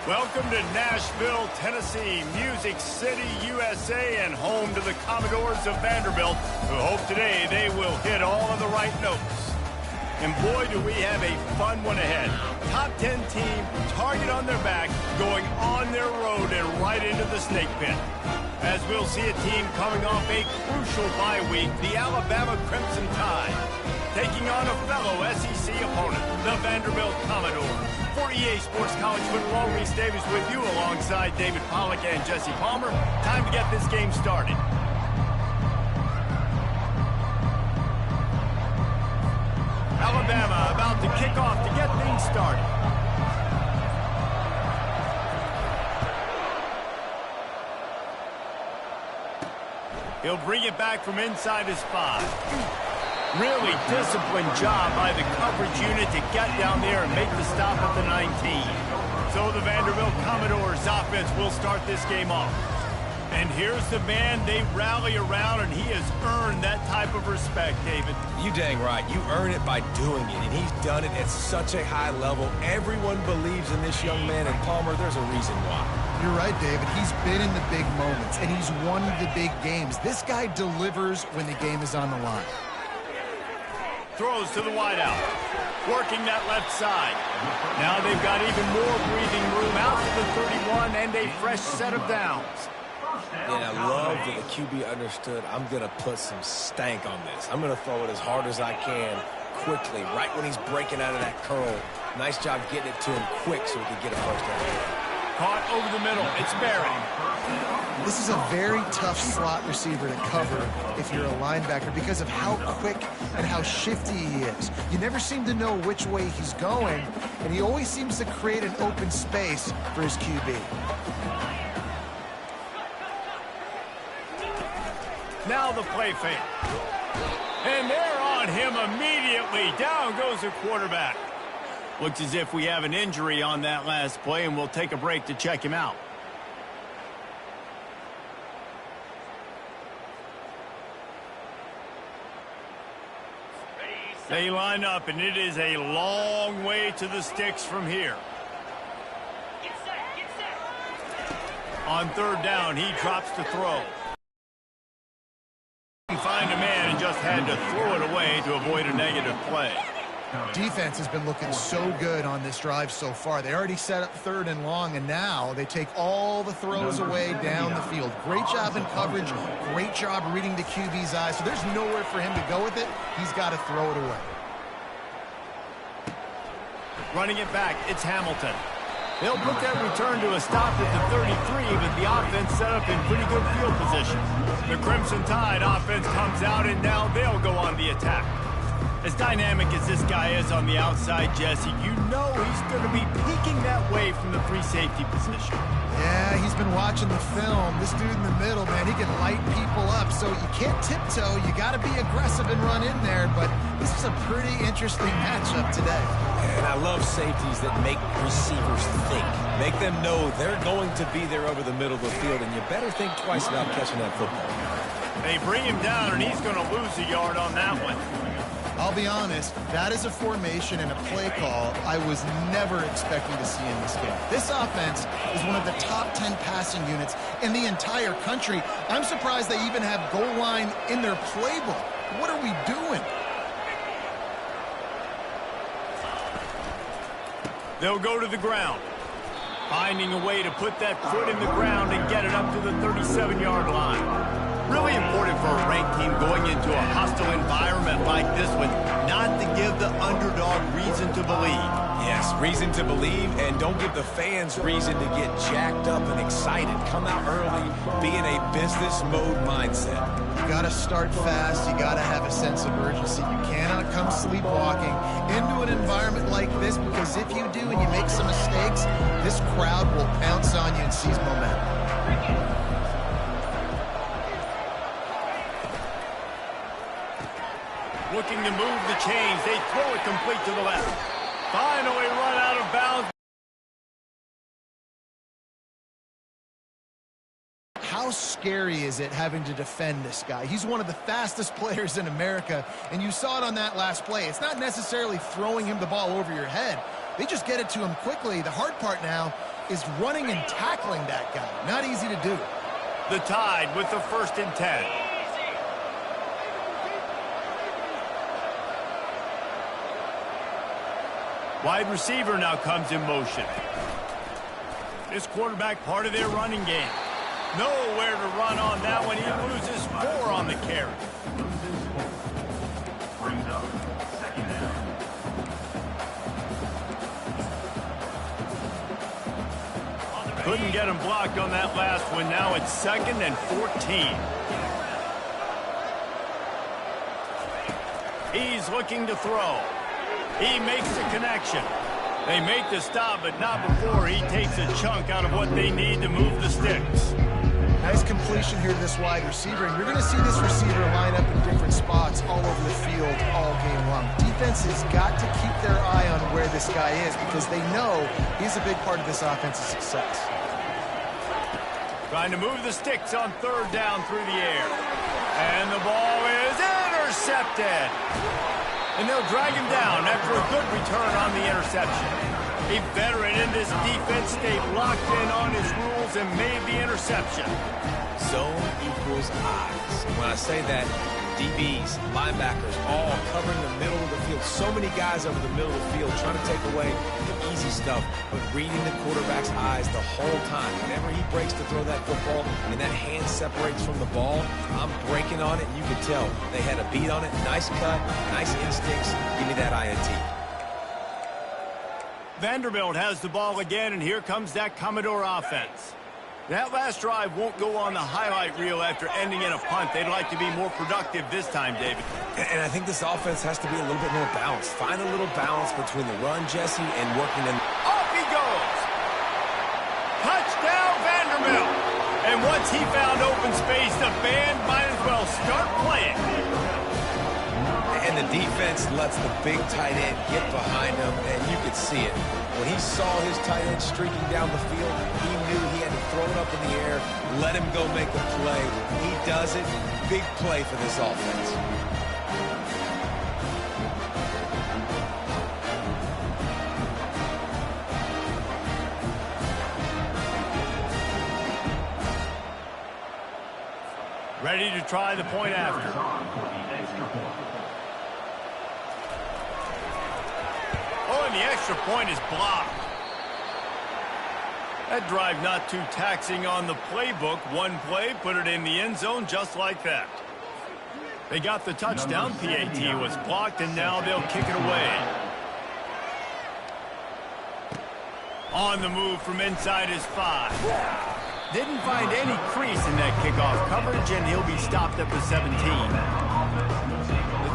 Welcome to Nashville, Tennessee, Music City, USA, and home to the Commodores of Vanderbilt, who hope today they will hit all of the right notes. And boy, do we have a fun one ahead. Top 10 team, target on their back, going on their road and right into the snake pit. As we'll see a team coming off a crucial bye week, the Alabama Crimson Tide, taking on a fellow SEC opponent, the Vanderbilt Commodores. For EA Sports College Football, Reese Davis with you alongside David Pollack and Jesse Palmer. Time to get this game started. Alabama about to kick off to get things started. He'll bring it back from inside his 5. Really disciplined job by the coverage unit to get down there and make the stop at the 19. So the Vanderbilt Commodores offense will start this game off. And here's the man they rally around, and he has earned that type of respect, David. You dang right. You earn it by doing it, and he's done it at such a high level. Everyone believes in this young man, and Palmer, there's a reason why. You're right, David. He's been in the big moments, and he's won the big games. This guy delivers when the game is on the line. Throws to the wideout, working that left side. Now they've got even more breathing room out to the 31 and a fresh set of downs. Yeah, I love that the QB understood I'm going to put some stank on this. I'm going to throw it as hard as I can quickly, right when he's breaking out of that curl. Nice job getting it to him quick so he could get a first down. Caught over the middle. It's Barrett. This is a very tough slot receiver to cover if you're a linebacker because of how quick and how shifty he is. You never seem to know which way he's going, and he always seems to create an open space for his QB. Now the play fake. And they're on him immediately. Down goes the quarterback. Looks as if we have an injury on that last play, and we'll take a break to check him out. They line up, and it is a long way to the sticks from here. On third down, he drops to throw. Find a man and just had to throw it away to avoid a negative play. Defense has been looking so good on this drive so far. They already set up third and long, and now they take all the throws away down the field. Great job in coverage. Great job reading the QB's eyes. So there's nowhere for him to go with it. He's got to throw it away. Running it back, it's Hamilton. They'll put that return to a stop at the 33, but the offense set up in pretty good field position. The Crimson Tide offense comes out, and now they'll go on the attack. As dynamic as this guy is on the outside, Jesse, you know he's going to be peeking that way from the free safety position. Yeah, he's been watching the film. This dude in the middle, man, he can light people up. So you can't tiptoe. You got to be aggressive and run in there. But this is a pretty interesting matchup today. And I love safeties that make receivers think. Make them know they're going to be there over the middle of the field, and you better think twice about catching that football. They bring him down, and he's going to lose a yard on that one. I'll be honest, that is a formation and a play call I was never expecting to see in this game. This offense is one of the top 10 passing units in the entire country. I'm surprised they even have goal line in their playbook. What are we doing? They'll go to the ground, finding a way to put that foot in the ground and get it up to the 37-yard line. Really important for a ranked team going into a hostile environment like this one, not to give the underdog reason to believe. Yes, reason to believe, and don't give the fans reason to get jacked up and excited. Come out early, be in a business mode mindset. You got to start fast. You got to have a sense of urgency. You cannot come sleepwalking into an environment like this, because if you do and you make some mistakes, this crowd will pounce on you and seize momentum. Looking to move the chains. They throw it complete to the left. Finally run out of bounds. How scary is it having to defend this guy? He's one of the fastest players in America, and you saw it on that last play. It's not necessarily throwing him the ball over your head. They just get it to him quickly. The hard part now is running and tackling that guy. Not easy to do. The Tide with the 1st and 10. Wide receiver now comes in motion. This quarterback part of their running game. Nowhere to run on that one. He loses 4 on the carry. Brings up 2nd down. Couldn't get him blocked on that last one. Now it's 2nd and 14. He's looking to throw. He makes the connection. They make the stop, but not before he takes a chunk out of what they need to move the sticks. Nice completion here to this wide receiver, and you're going to see this receiver line up in different spots all over the field all game long. Defense has got to keep their eye on where this guy is because they know he's a big part of this offense's success. Trying to move the sticks on 3rd down through the air. And the ball is intercepted. And they'll drag him down after a good return on the interception. A veteran in this defense stayed locked in on his rules and made the interception. Zone equals eyes. When I say that, DBs, linebackers, all covering the middle of the field. So many guys over the middle of the field trying to take away the easy stuff, but reading the quarterback's eyes the whole time. Whenever he breaks to throw that football and that hand separates from the ball, I'm breaking on it, and you can tell they had a beat on it. Nice cut, nice instincts. Give me that INT. Vanderbilt has the ball again, and here comes that Commodore offense. That last drive won't go on the highlight reel after ending in a punt. They'd like to be more productive this time, David. And I think this offense has to be a little bit more balanced. Find a little balance between the run, Jesse, and working in. Off he goes! Touchdown, Vanderbilt! And once he found open space, the band might as well start playing. And the defense lets the big tight end get behind him, and you could see it. When he saw his tight end streaking down the field, he knew he had to throw it up in the air, let him go make a play. He does it. Big play for this offense. Ready to try the point after. Oh, and the extra point is blocked. That drive not too taxing on the playbook. One play, put it in the end zone just like that. They got the touchdown. PAT was blocked, and now they'll kick it away. On the move from inside his 5. Didn't find any crease in that kickoff coverage, and he'll be stopped at the 17. The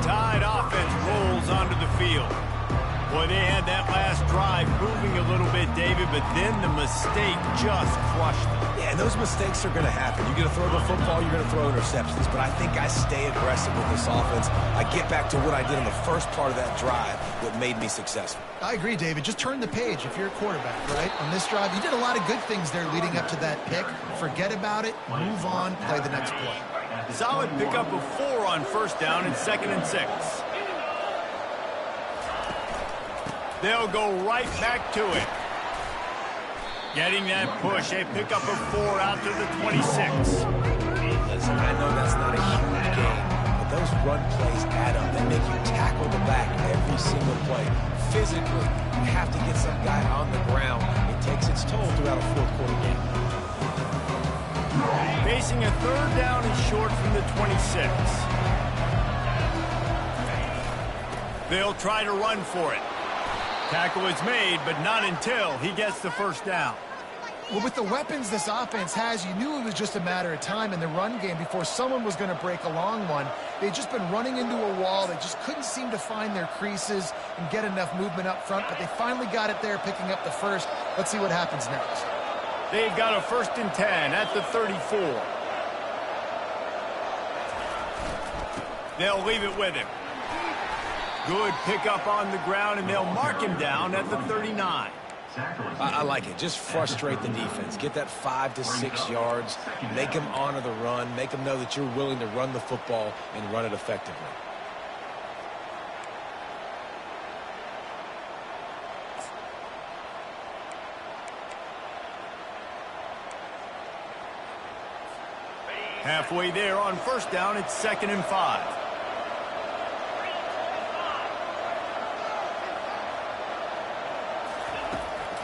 Tide offense rolls onto the field. Boy, they had that last drive moving a little bit, David, but then the mistake just crushed them. Yeah, and those mistakes are going to happen. You're going to throw the football, you're going to throw interceptions. But I think I stay aggressive with this offense. I get back to what I did in the first part of that drive, what made me successful. I agree, David. Just turn the page if you're a quarterback, right? On this drive, you did a lot of good things there leading up to that pick. Forget about it, move on, play the next play. Solid pickup of 4 on 1st down and 2nd and 6. They'll go right back to it. Getting that push, a pickup of 4 out to the 26. Listen, I know that's not a huge game, but those run plays add up. They make you tackle the back every single play. Physically, you have to get some guy on the ground. It takes its toll throughout a 4th-quarter game. Facing a 3rd down and short from the 26. They'll try to run for it. Tackle is made, but not until he gets the 1st down. Well, with the weapons this offense has, you knew it was just a matter of time in the run game before someone was going to break a long one. They'd just been running into a wall. They just couldn't seem to find their creases and get enough movement up front, but they finally got it there, picking up the 1st. Let's see what happens next. They've got a 1st and 10 at the 34. They'll leave it with him. Good pickup on the ground, and they'll mark him down at the 39. I like it. Just frustrate the defense. Get that 5 to 6 yards. Make them honor the run. Make them know that you're willing to run the football and run it effectively. Halfway there on first down, it's 2nd and 5.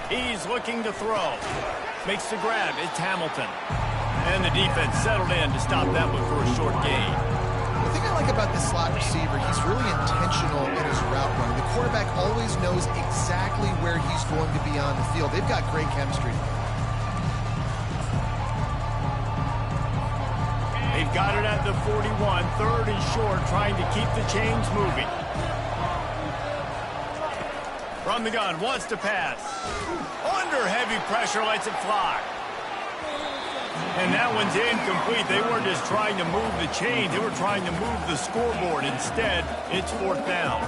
He's looking to throw. Makes the grab. It's Hamilton. And the defense settled in to stop that one for a short gain. The thing I like about this slot receiver, he's really intentional in his route running. The quarterback always knows exactly where he's going to be on the field. They've got great chemistry. They've got it at the 41, 3rd and short, trying to keep the chains moving. From the gun, wants to pass. Under heavy pressure, lets it fly. And that one's incomplete. They weren't just trying to move the chains. They were trying to move the scoreboard. Instead, it's 4th down.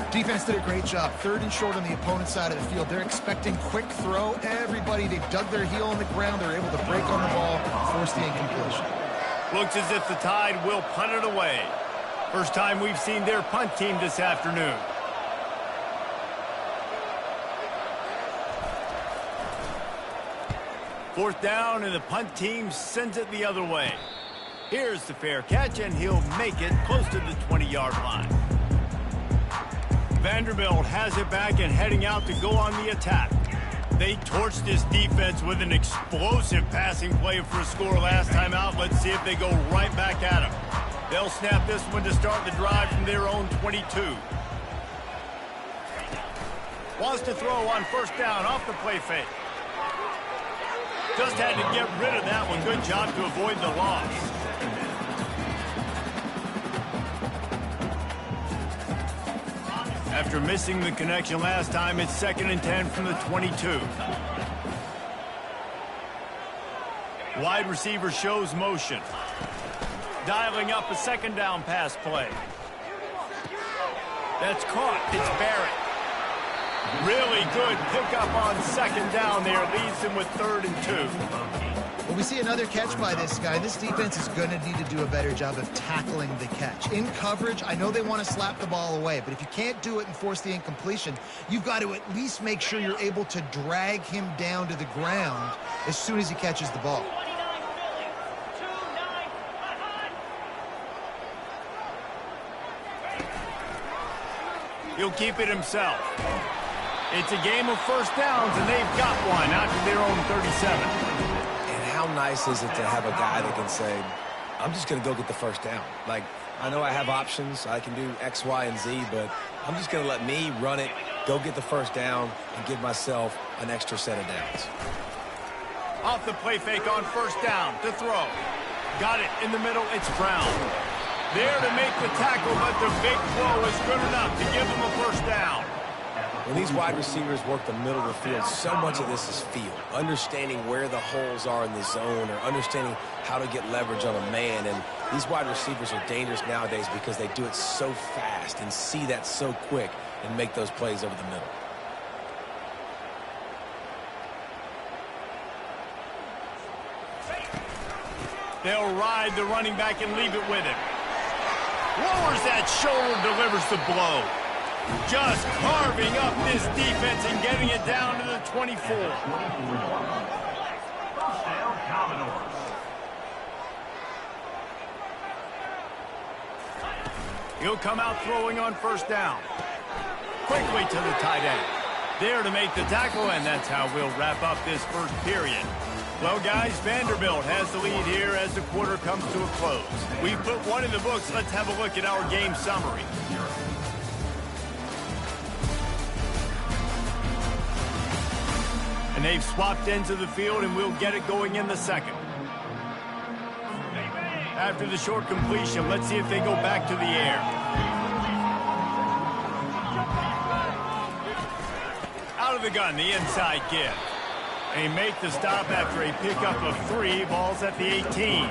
Defense did a great job. 3rd and short on the opponent's side of the field. They're expecting quick throw. Everybody, they've dug their heel on the ground. They're able to break on the ball, force the incompletion. Looks as if the Tide will punt it away. First time we've seen their punt team this afternoon. Fourth down, and the punt team sends it the other way. Here's the fair catch, and he'll make it close to the 20-yard line. Vanderbilt has it back and heading out to go on the attack. They torched this defense with an explosive passing play for a score last time out. Let's see if they go right back at him. They'll snap this one to start the drive from their own 22. Wants to throw on first down off the play fake. Just had to get rid of that one. Good job to avoid the loss. After missing the connection last time, it's 2nd and 10 from the 22. Wide receiver shows motion. Dialing up a 2nd down pass play. That's caught. It's Barrett. Really good pickup on 2nd down there. Leads them with 3rd and 2. Well, we see another catch by this guy. This defense is going to need to do a better job of tackling the catch. In coverage, I know they want to slap the ball away, but if you can't do it and force the incompletion, you've got to at least make sure you're able to drag him down to the ground as soon as he catches the ball. He'll keep it himself. It's a game of first downs, and they've got one out to their own 37. And how nice is it to have a guy that can say, I'm just going to go get the first down. Like, I know I have options. I can do X, Y, and Z, but I'm just going to let me run it, go get the first down, and give myself an extra set of downs. Off the play fake on first down to throw. Got it in the middle. It's Brown. There to make the tackle, but the big throw is good enough to give them a first down. When these wide receivers work the middle of the field, so much of this is feel. Understanding where the holes are in the zone or understanding how to get leverage on a man. And these wide receivers are dangerous nowadays because they do it so fast and see that so quick and make those plays over the middle. They'll ride the running back and leave it with him. Lowers that shoulder, delivers the blow. Just carving up this defense and getting it down to the 24. First down, Commodores. He'll come out throwing on first down. Quickly to the tight end. There to make the tackle, and that's how we'll wrap up this first period. Well, guys, Vanderbilt has the lead here as the quarter comes to a close. We've put one in the books. Let's have a look at our game summary. And they've swapped ends of the field, and we'll get it going in the second. After the short completion, let's see if they go back to the air. Out of the gun, the inside give. They make the stop after a pickup of 3. Ball's at the 18.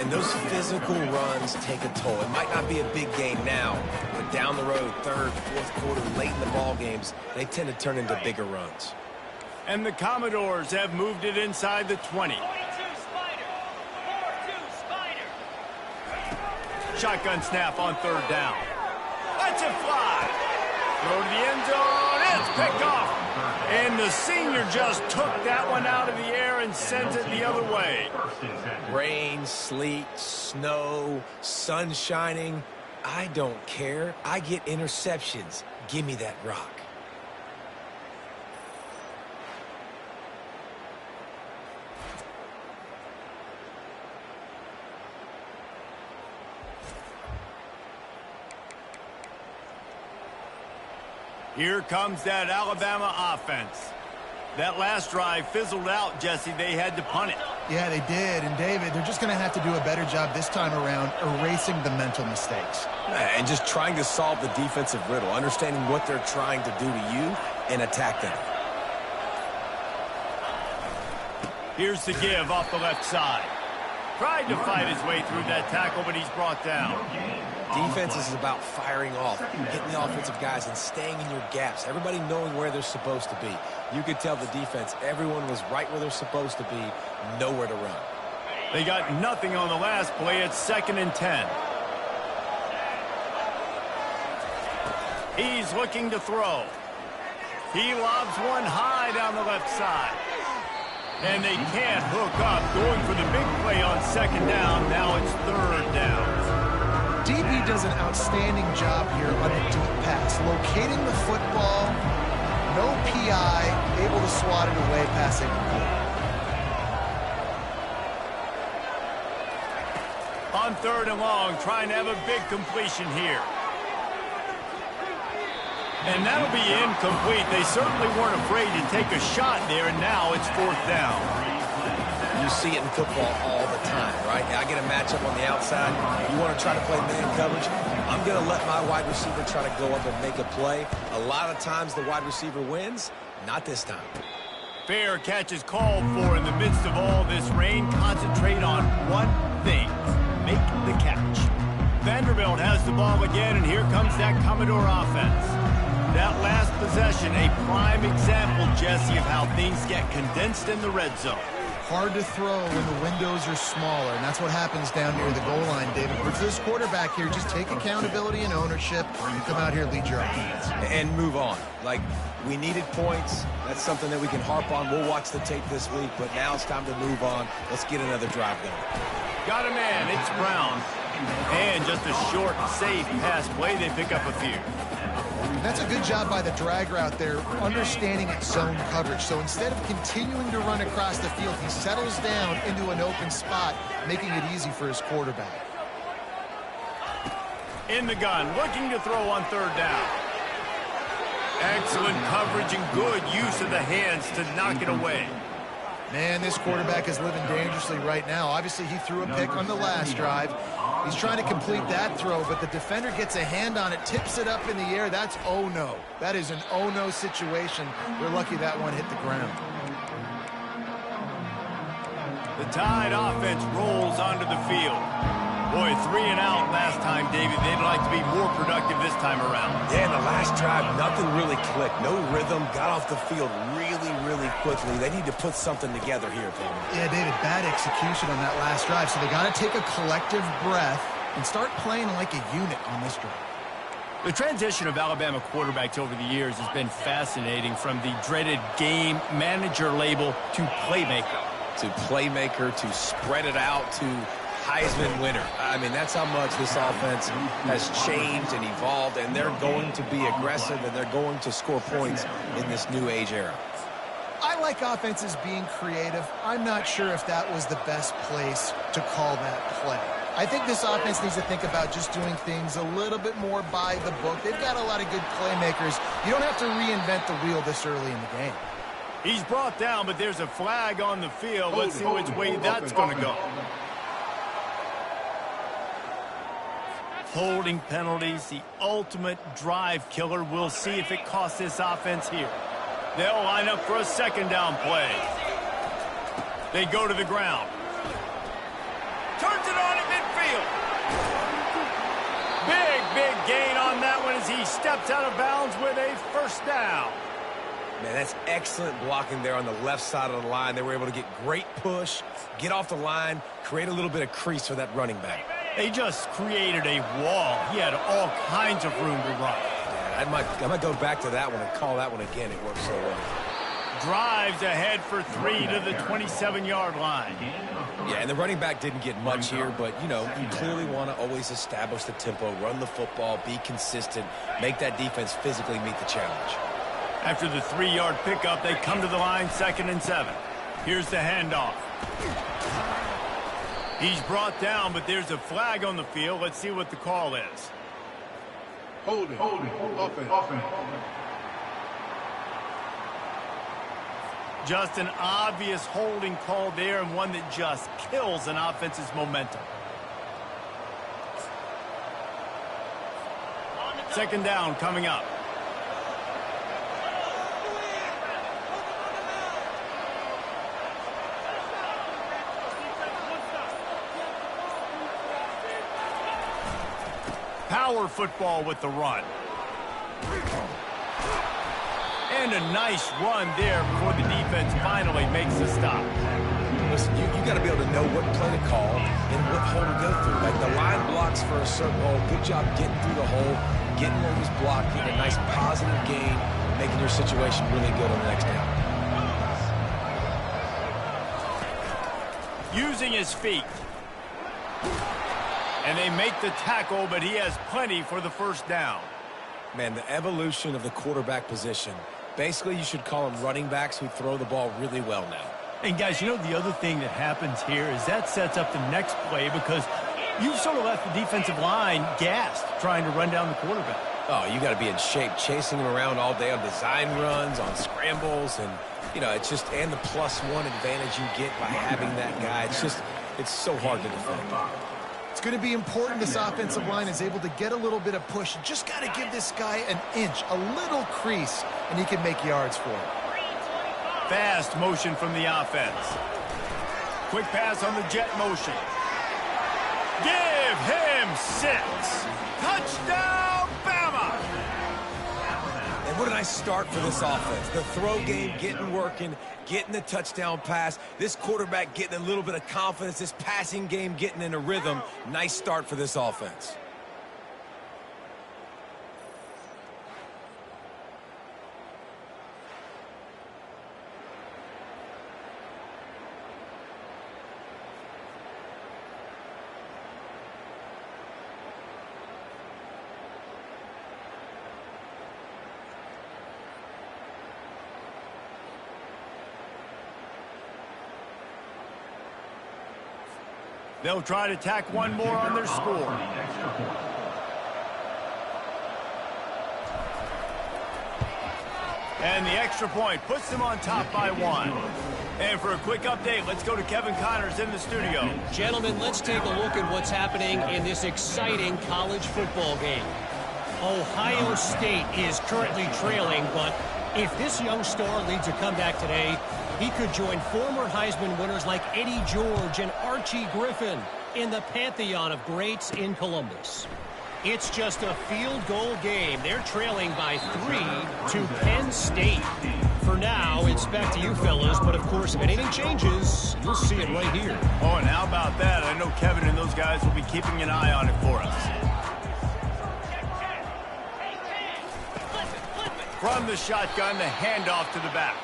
And those physical runs take a toll. It might not be a big game now, but down the road, third, fourth quarter, late in the ball games, they tend to turn into bigger runs. And the Commodores have moved it inside the 20. Shotgun snap on third down. Let's it fly. Throw to the end zone. It's picked off. And the senior just took that one out of the air and sent it the other way. Rain, sleet, snow, sun shining. I don't care. I get interceptions. Give me that rock. Here comes that Alabama offense. That last drive fizzled out, Jesse. They had to punt it. Yeah, they did. And, David, they're just going to have to do a better job this time around erasing the mental mistakes. And just trying to solve the defensive riddle, understanding what they're trying to do to you and attack them. Here's the give off the left side. Tried to fight his way through that tackle, but he's brought down. Defense is about firing off, hitting the offensive guys, and staying in your gaps. Everybody knowing where they're supposed to be. You could tell the defense, everyone was right where they're supposed to be, nowhere to run. They got nothing on the last play. It's 2nd and 10. He's looking to throw. He lobs one high down the left side. And they can't hook up. Going for the big play on 2nd down. Now it's 3rd down. DB does an outstanding job here on the deep pass. Locating the football, no PI, able to swat it away, pass it complete. On 3rd and long, trying to have a big completion here. And that'll be incomplete. They certainly weren't afraid to take a shot there, and now it's 4th down. You see it in football all the time, right? I get a matchup on the outside. You want to try to play man coverage? I'm going to let my wide receiver try to go up and make a play. A lot of times the wide receiver wins. Not this time. Fair catch is called for in the midst of all this rain. Concentrate on one thing. Make the catch. Vanderbilt has the ball again, and here comes that Commodore offense. That last possession, a prime example, Jesse, of how things get condensed in the red zone. Hard to throw when the windows are smaller, and that's what happens down near the goal line, David. But for this quarterback here, just take accountability and ownership, and come out here and lead your offense. And move on. Like, we needed points. That's something that we can harp on. We'll watch the tape this week, but now it's time to move on. Let's get another drive going. Got a man. It's Brown. And just a short, safe pass play. They pick up a few. That's a good job by the drag route there, understanding its zone coverage. So instead of continuing to run across the field, he settles down into an open spot, making it easy for his quarterback. In the gun, looking to throw on 3rd down. Excellent coverage and good use of the hands to knock it away. Man, this quarterback is living dangerously right now. Obviously, he threw a pick on the last drive. He's trying to complete that throw, but the defender gets a hand on it, tips it up in the air. That's oh-no. That is an oh-no situation. They're lucky that one hit the ground. The Tide offense rolls onto the field. Boy, 3 and out last time, David. They'd like to be more productive this time around. Yeah, in the last drive, nothing really clicked. No rhythm, got off the field really quickly. They need to put something together here, Paul. Yeah, David, bad execution on that last drive. So they got to take a collective breath and start playing like a unit on this drive. The transition of Alabama quarterbacks over the years has been fascinating, from the dreaded game manager label to playmaker. To playmaker, to spread it out, to Heisman winner. I mean, that's how much this offense has changed and evolved, and they're going to be aggressive, and they're going to score points in this new age era. I like offenses being creative. I'm not sure if that was the best place to call that play. I think this offense needs to think about just doing things a little bit more by the book. They've got a lot of good playmakers. You don't have to reinvent the wheel this early in the game. He's brought down, but there's a flag on the field. Let's see which way that's going to go. Holding penalties, the ultimate drive killer. We'll see if it costs this offense here. They'll line up for a 2nd down play. They go to the ground. Turns it on at midfield. Big gain on that one as he steps out of bounds with a 1st down. Man, that's excellent blocking there on the left side of the line. They were able to get great push, get off the line, create a little bit of crease for that running back. They just created a wall. He had all kinds of room to run. Yeah, I might go back to that one and call that one again. It worked so well. Drives ahead for 3 to the 27-yard line. Yeah, and the running back didn't get much here, but, you know, you clearly want to always establish the tempo, run the football, be consistent, make that defense physically meet the challenge. After the 3-yard pickup, they come to the line, 2nd and 7. Here's the handoff. He's brought down, but there's a flag on the field. Let's see what the call is. Holding. Offense. Just an obvious holding call there, and one that just kills an offense's momentum. 2nd down coming up. Power football with the run. And a nice run there before the defense finally makes the stop. Listen, you got to be able to know what play to call and what hole to go through. Like the line blocks for a certain hole. Good job getting through the hole, getting what was blocked, getting a nice positive gain, making your situation really good on the next down. Using his feet. And they make the tackle, but he has plenty for the 1st down. Man, the evolution of the quarterback position. Basically, you should call them running backs who throw the ball really well now. And, guys, you know the other thing that happens here is that sets up the next play because you've sort of left the defensive line gassed trying to run down the quarterback. Oh, you got to be in shape, chasing him around all day on design runs, on scrambles, and, you know, it's just, and the +1 advantage you get by having that guy. It's so hard to defend. It's going to be important this offensive line is able to get a little bit of push. Just got to give this guy an inch, a little crease, and he can make yards for it. Fast motion from the offense. Quick pass on the jet motion. Give him 6. Touchdown, Bama! And what a nice start for this offense. The throw game getting working, getting the touchdown pass. This quarterback getting a little bit of confidence. This passing game getting in a rhythm. Nice start for this offense. They'll try to tack one more on their score. And the extra point puts them on top by 1. And for a quick update, let's go to Kevin Connors in the studio. Gentlemen, let's take a look at what's happening in this exciting college football game. Ohio State is currently trailing, but if this young star leads a comeback today, he could join former Heisman winners like Eddie George and Archie Griffin in the pantheon of greats in Columbus. It's just a field goal game. They're trailing by 3 to Penn State. For now, it's back to you fellas, but of course, if anything changes, you'll see it right here. Oh, and how about that? I know Kevin and those guys will be keeping an eye on it for us. From the shotgun, the handoff to the back.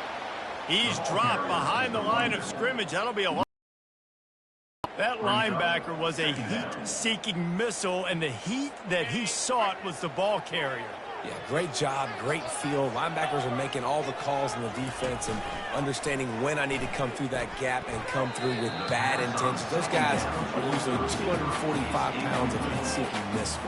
He's dropped behind the line of scrimmage. That'll be a lot. That linebacker was a heat-seeking missile, and the heat that he sought was the ball carrier. Yeah, great job, great feel. Linebackers are making all the calls in the defense and understanding when I need to come through that gap and come through with bad intentions. Those guys are usually 245 pounds of heat-seeking missile.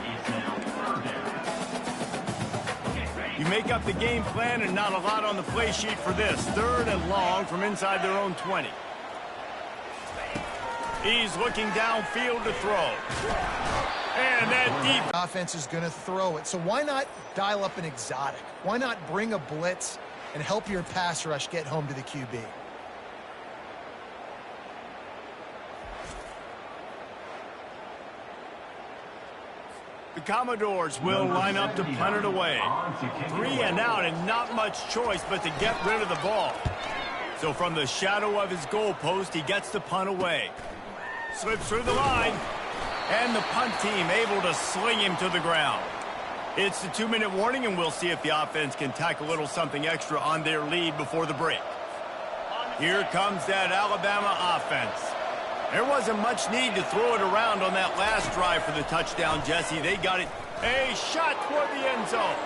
You make up the game plan and not a lot on the play sheet for this. 3rd and long from inside their own 20. He's looking downfield to throw. And that deep Offense is going to throw it. So why not dial up an exotic? Why not bring a blitz and help your pass rush get home to the QB? The Commodores will line up to punt it away. 3 and out and not much choice but to get rid of the ball. So from the shadow of his goalpost, he gets the punt away. Slips through the line. And the punt team able to sling him to the ground. It's the 2-minute warning, and we'll see if the offense can tack a little something extra on their lead before the break. Here comes that Alabama offense. There wasn't much need to throw it around on that last drive for the touchdown, Jesse. They got it. A shot toward the end zone.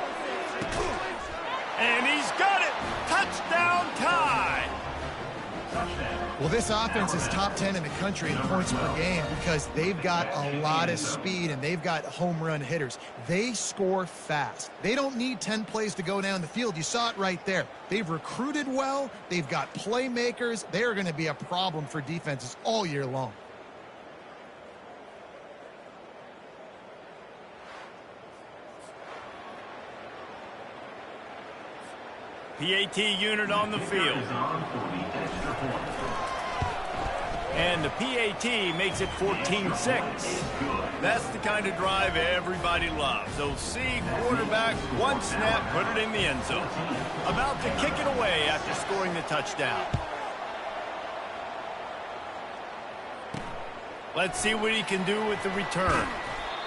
And he's got it. Touchdown tie. Well, this offense is top 10 in the country in points per game because they've got a lot of speed and they've got home run hitters. They score fast. They don't need 10 plays to go down the field. You saw it right there. They've recruited well. They've got playmakers. They are going to be a problem for defenses all year long. PAT unit on the field. And the PAT makes it 14-6. That's the kind of drive everybody loves. OC, quarterback, one snap, put it in the end zone. About to kick it away after scoring the touchdown. Let's see what he can do with the return.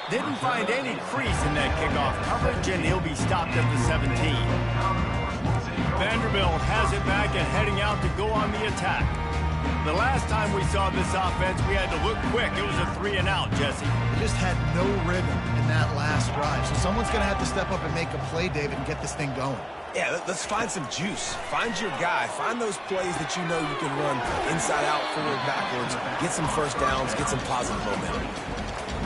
Didn't find any crease in that kickoff coverage, and he'll be stopped at the 17. Vanderbilt has it back and heading out to go on the attack. The last time we saw this offense, we had to look quick. It was a 3-and-out, Jesse. They just had no rhythm in that last drive. So someone's going to have to step up and make a play, David, and get this thing going. Yeah, let's find some juice. Find your guy. Find those plays that you know you can run inside out, forward, backwards. Get some first downs. Get some positive momentum.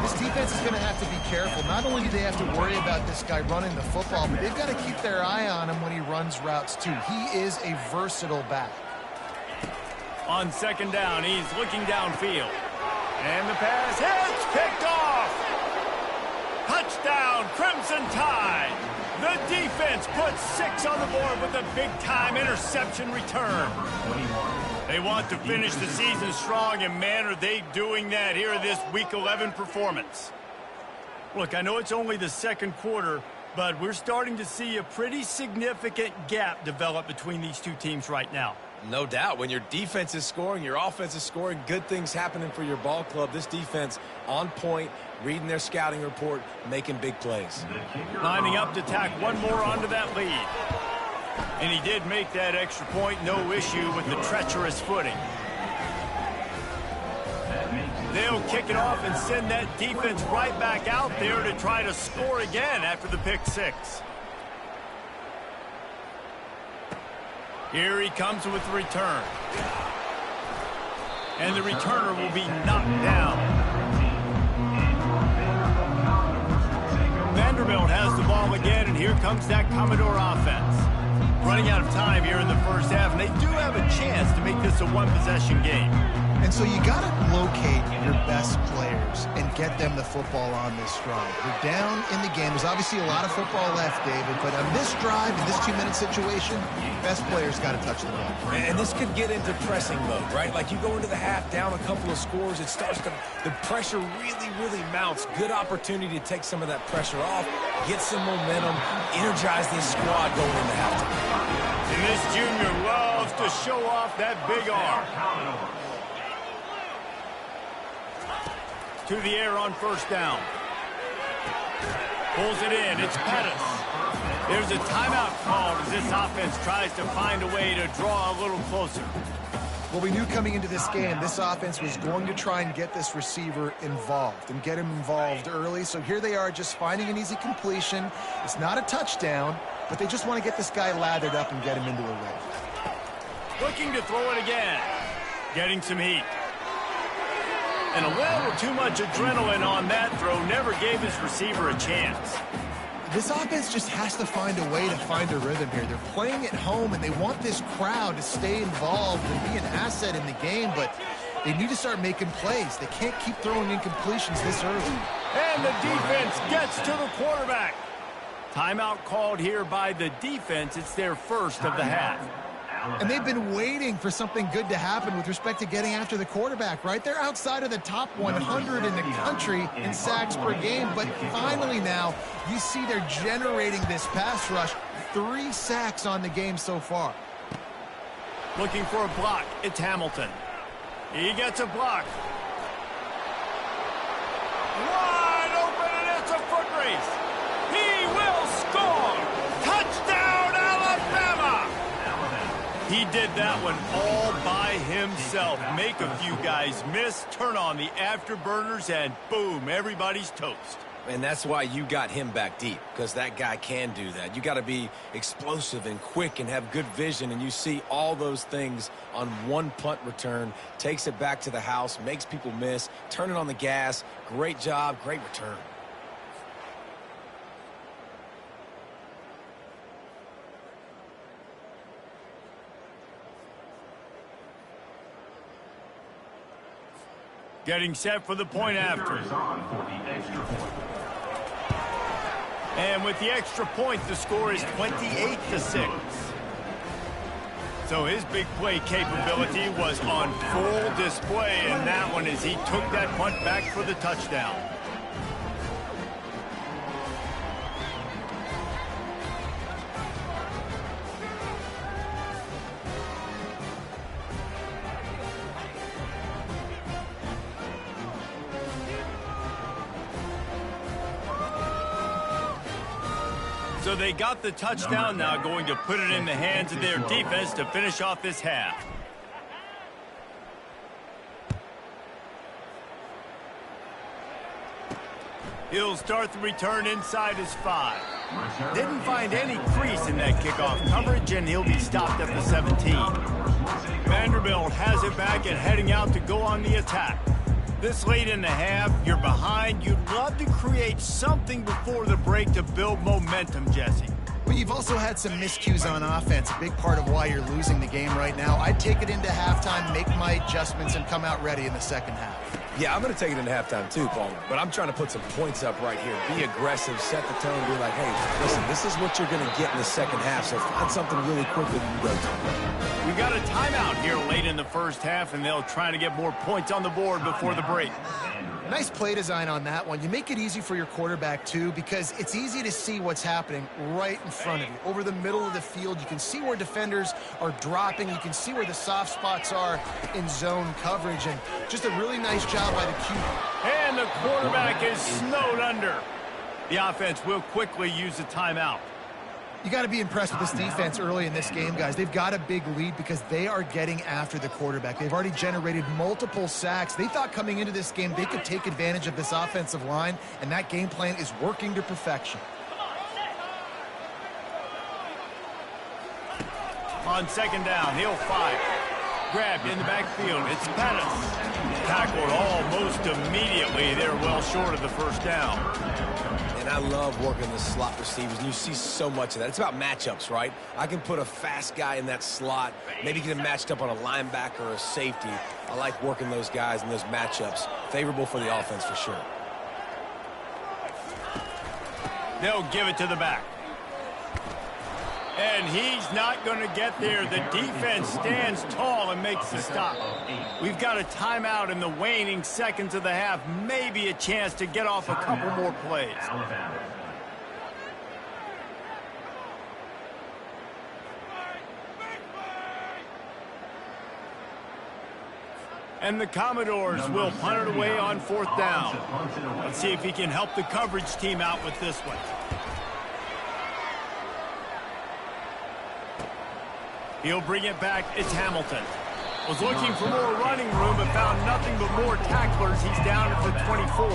This defense is going to have to be careful. Not only do they have to worry about this guy running the football, but they've got to keep their eye on him when he runs routes, too. He is a versatile back. On second down, he's looking downfield. And the pass hits, picked off. Touchdown, Crimson Tide. The defense puts 6 on the board with a big-time interception return. They want to finish the season strong, and man, are they doing that here in this Week 11 performance. Look, I know it's only the second quarter, but we're starting to see a pretty significant gap develop between these two teams right now. No doubt. When your defense is scoring, your offense is scoring, good things happening for your ball club. This defense on point, reading their scouting report, making big plays. Lining up to tack one more onto that lead. And he did make that extra point, no issue with the treacherous footing. They'll kick it off and send that defense right back out there to try to score again after the pick 6. Here he comes with the return. And the returner will be knocked down. Vanderbilt has the ball again, and here comes that Commodore offense. Running out of time here in the first half, and they do have a chance to make this a one-possession game. And so you got to locate your best players and get them the football on this drive. You're down in the game. There's obviously a lot of football left, David, but on this drive, in this 2-minute situation, best players got to touch the ball. And this could get into pressing mode, right? Like you go into the half, down a couple of scores, it starts to, the pressure really mounts. Good opportunity to take some of that pressure off, get some momentum, energize this squad going into halftime. And this junior loves to show off that big arm. To the air on first down. Pulls it in. It's Pettis. There's a timeout called as this offense tries to find a way to draw a little closer. Well, we knew coming into this game, this offense was going to try and get this receiver involved and get him involved early. So here they are just finding an easy completion. It's not a touchdown, but they just want to get this guy lathered up and get him into a rhythm. Looking to throw it again. Getting some heat. And a little too much adrenaline on that throw never gave his receiver a chance. This offense just has to find a way to find a rhythm here. They're playing at home, and they want this crowd to stay involved and be an asset in the game, but they need to start making plays. They can't keep throwing incompletions this early. And the defense gets to the quarterback. Timeout called here by the defense. It's their first of the half. And they've been waiting for something good to happen with respect to getting after the quarterback, right? They're outside of the top 100 in the country in sacks per game, but finally now you see they're generating this pass rush. 3 sacks on the game so far. Looking for a block. It's Hamilton. He gets a block. Wide open, and it's a foot race. He will did that one all by himself. Make a few guys miss, turn on the afterburners, and boom, everybody's toast. And that's why you got him back deep, because that guy can do that. You got to be explosive and quick and have good vision, and you see all those things on one punt return. Takes it back to the house, makes people miss, turning on the gas. Great job, great return. Getting set for the point after. And with the extra point, the score is 28-6. So his big play capability was on full display in that one as he took that punt back for the touchdown. So they got the touchdown, now going to put it in the hands of their defense to finish off this half. He'll start the return inside his 5. Didn't find any crease in that kickoff coverage, and he'll be stopped at the 17. Vanderbilt has it back and heading out to go on the attack. This late in the half, you're behind. You'd love to create something before the break to build momentum, Jesse. Well, you've also had some miscues on offense, a big part of why you're losing the game right now. I'd take it into halftime, make my adjustments, and come out ready in the second half. Yeah, I'm going to take it into halftime too, Paul. But I'm trying to put some points up right here. Be aggressive, set the tone, be like, hey, listen, this is what you're going to get in the second half, so find something really quickly that you go to. We've got a timeout here late in the first half, and they'll try to get more points on the board before the break. Nice play design on that one. You make it easy for your quarterback, too, because it's easy to see what's happening right in front of you. Over the middle of the field, you can see where defenders are dropping. You can see where the soft spots are in zone coverage, and just a really nice job by the QB. And the quarterback is snowed under. The offense will quickly use the timeout. You got to be impressed with this defense early in this game, guys. They've got a big lead because they are getting after the quarterback. They've already generated multiple sacks. They thought coming into this game they could take advantage of this offensive line, and that game plan is working to perfection. On second down, he'll fire. Grabbed in the backfield. It's Pettis. Tackled almost immediately. They're well short of the first down. And I love working the slot receivers, and you see so much of that. It's about matchups, right? I can put a fast guy in that slot, maybe get him matched up on a linebacker or a safety. I like working those guys in those matchups. Favorable for the offense for sure. They'll give it to the back. And he's not going to get there. The defense stands tall and makes the stop. We've got a timeout in the waning seconds of the half. Maybe a chance to get off a couple more plays. And the Commodores will punt it away on fourth down. Let's see if he can help the coverage team out with this one. He'll bring it back. It's Hamilton. Was looking for more running room, but found nothing but more tacklers. He's down at the 24.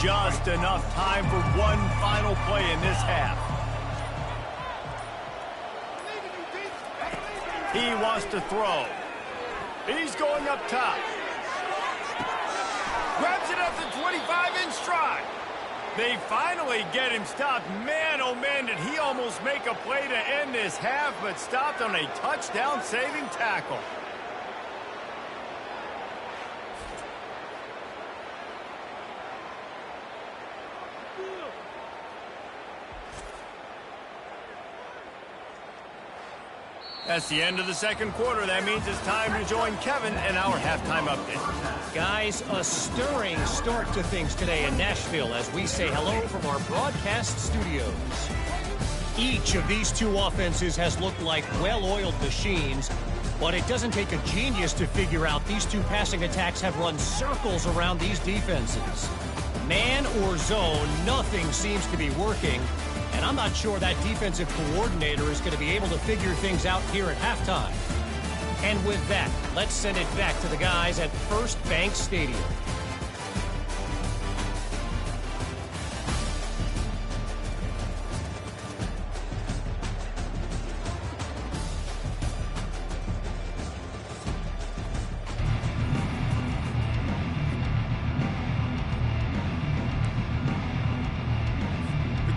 Just enough time for one final play in this half. He wants to throw. He's going up top. Grabs it at the 25 in stride. They finally get him stopped. Man, oh man, did he almost make a play to end this half, but stopped on a touchdown-saving tackle. That's the end of the second quarter. That means it's time to join Kevin in our halftime update. Guys, a stirring start to things today in Nashville as we say hello from our broadcast studios. Each of these two offenses has looked like well-oiled machines, But it doesn't take a genius to figure out these two passing attacks have run circles around these defenses. Man or zone, nothing seems to be working. And I'm not sure that defensive coordinator is going to be able to figure things out here at halftime. And with that, let's send it back to the guys at First Bank Stadium.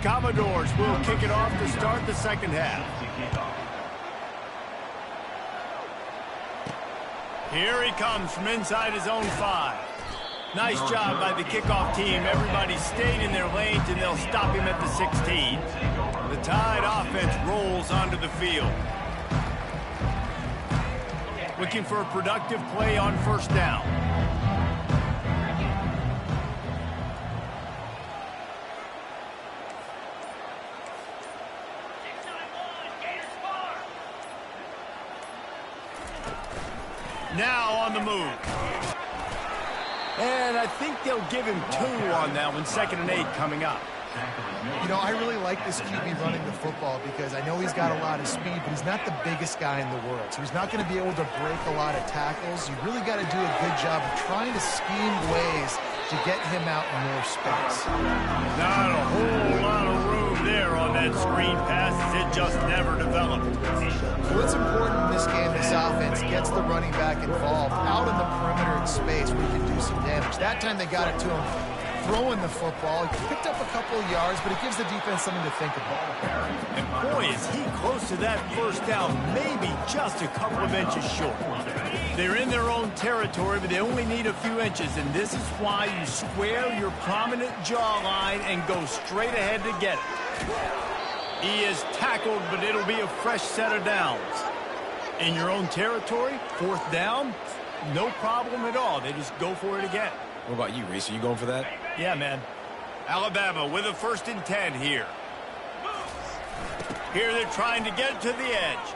Commodores will kick it off to start the second half. Here he comes from inside his own 5. Nice job by the kickoff team. Everybody stayed in their lanes, and they'll stop him at the 16. The Tide offense rolls onto the field. Looking for a productive play on first down. Now on the move. And I think they'll give him 2 on that one. 2nd and 8 coming up. You know, I really like this QB running the football because I know he's got a lot of speed, but he's not the biggest guy in the world. So he's not going to be able to break a lot of tackles. You really got to do a good job of trying to scheme ways to get him out in more space. Not a whole lot of room there on that screen pass. It just never developed. So what's important in this game, this offense gets the running back involved out in the perimeter in space where he can do some damage. That time they got it to him throwing the football. He picked up a couple of yards, but it gives the defense something to think about. And boy, is he close to that first down, maybe just a couple of inches short. They're in their own territory, but they only need a few inches, and this is why you square your prominent jawline and go straight ahead to get it. He is tackled, but it'll be a fresh set of downs. In your own territory, 4th down, no problem at all. They just go for it again. What about you, Reese? Are you going for that? Yeah, man. Alabama with a 1st and 10 here. Here they're trying to get to the edge.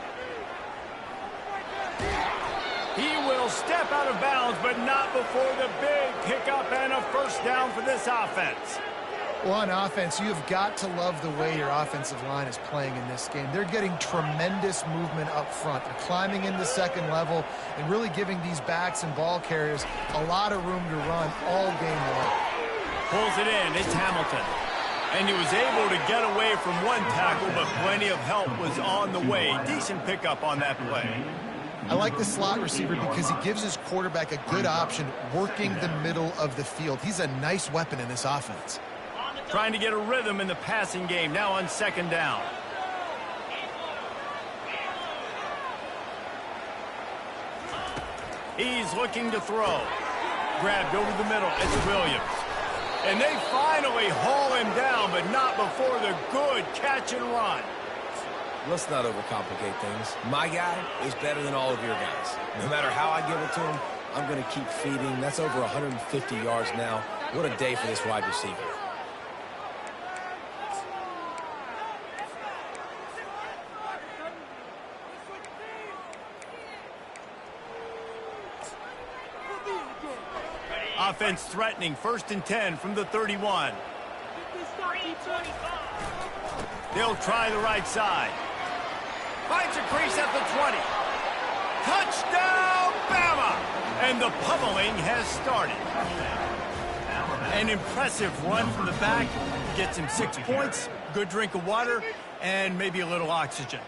He will step out of bounds, but not before the big pickup and a 1st down for this offense. Well, on offense, you've got to love the way your offensive line is playing in this game. They're getting tremendous movement up front. They're climbing into 2nd level and really giving these backs and ball carriers a lot of room to run all game long. Pulls it in. It's Hamilton. And he was able to get away from one tackle, but plenty of help was on the way. Decent pickup on that play. I like the slot receiver because he gives his quarterback a good option working the middle of the field. He's a nice weapon in this offense. Trying to get a rhythm in the passing game, now on 2nd down. He's looking to throw. Grabbed over the middle, it's Williams. And they finally haul him down, but not before the good catch and run. Let's not overcomplicate things. My guy is better than all of your guys. No matter how I give it to him, I'm going to keep feeding. That's over 150 yards now. What a day for this wide receiver. Offense threatening, 1st and 10 from the 31. They'll try the right side. Finds a crease at the 20. Touchdown, Bama! And the pummeling has started. An impressive run from the back. Gets him 6 points, good drink of water, and maybe a little oxygen.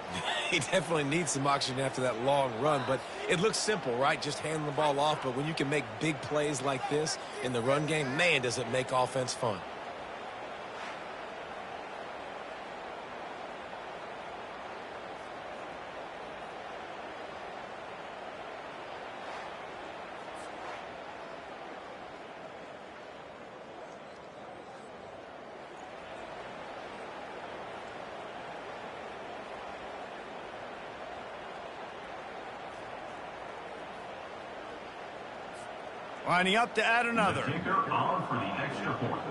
He definitely needs some oxygen after that long run, but it looks simple, right? Just handing the ball off, but when you can make big plays like this in the run game, man, does it make offense fun. Lining up to add another. Kicker on for the extra point.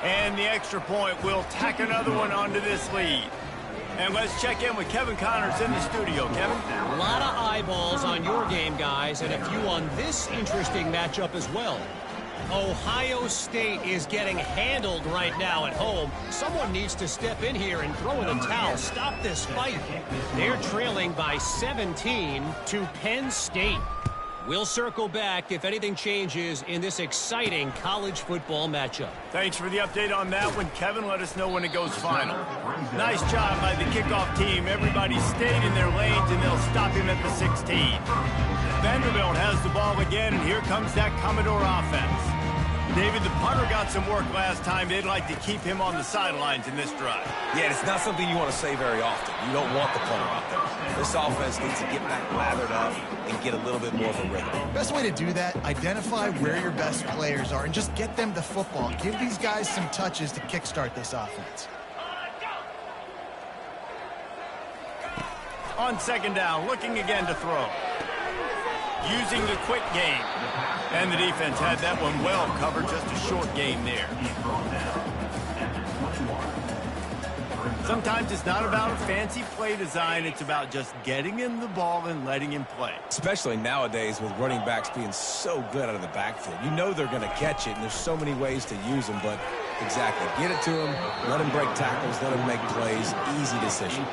And the extra point will tack another one onto this lead. And let's check in with Kevin Connors in the studio. Kevin? A lot of eyeballs on your game, guys, and a few on this interesting matchup as well. Ohio State is getting handled right now at home. Someone needs to step in here and throw in the towel. Stop this fight. They're trailing by 17 to Penn State. We'll circle back if anything changes in this exciting college football matchup. Thanks for the update on that one, Kevin. Let us know when it goes final. Nice job by the kickoff team. Everybody stayed in their lanes, and they'll stop him at the 16. Vanderbilt has the ball again, and here comes that Commodore offense. David, the punter got some work last time. They'd like to keep him on the sidelines in this drive. Yeah, it's not something you want to say very often. You don't want the punter out there. This offense needs to get back lathered up and get a little bit more of a rhythm. Best way to do that, identify where your best players are and just get them the football. Give these guys some touches to kickstart this offense. On second down, looking again to throw. Using the quick game. And the defense had that one well covered, just a short game there. Sometimes it's not about a fancy play design. It's about just getting him the ball and letting him play. Especially nowadays with running backs being so good out of the backfield. You know they're going to catch it, and there's so many ways to use them, but exactly. Get it to him, let him break tackles, let him make plays. Easy decision.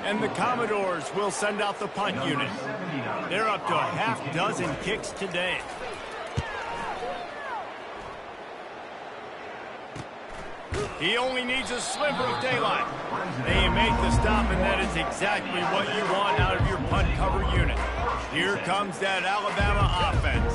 And the Commodores will send out the punt unit. They're up to a half dozen kicks today. He only needs a sliver of daylight. They make the stop, and that is exactly what you want out of your punt cover unit. Here comes that Alabama offense.